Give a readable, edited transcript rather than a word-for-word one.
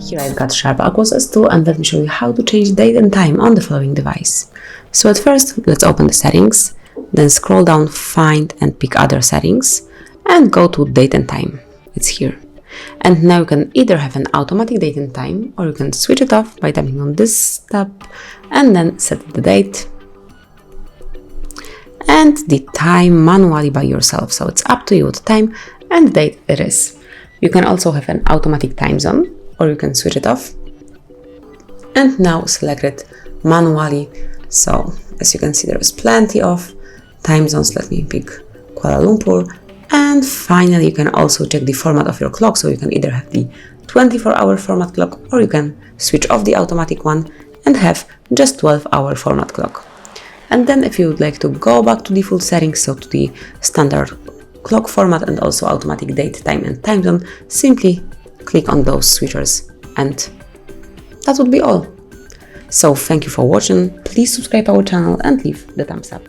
Here I've got SHARP Aquos S2 and let me show you how to change date and time on the following device. So at first, let's open the settings, then scroll down, find and pick other settings and go to date and time. It's here. And now you can either have an automatic date and time or you can switch it off by tapping on this tab and then set the date and the time manually by yourself. So it's up to you what time and date it is. You can also have an automatic time zone, or you can switch it off and now select it manually. So as you can see, there is plenty of time zones. Let me pick Kuala Lumpur. And finally, you can also check the format of your clock. So you can either have the 24-hour format clock or you can switch off the automatic one and have just 12-hour format clock. And then if you would like to go back to default settings, so to the standard clock format and also automatic date, time and time zone, simply click on those switchers and that would be all. So thank you for watching, please subscribe our channel and leave the thumbs up.